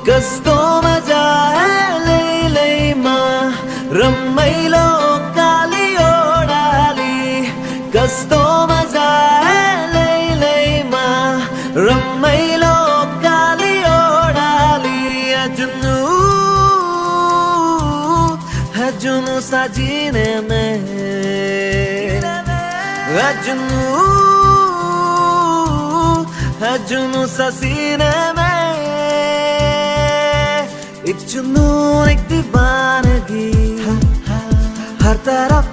कस्तो मजा है लैलैमा रमाइलो काली ओडाली कस्तो मजा है लैलैमा रमाइलो काली ओडाली जुनू साजीने में जुनू ससीने में एक जुनून एक दीवानगी हर तरफ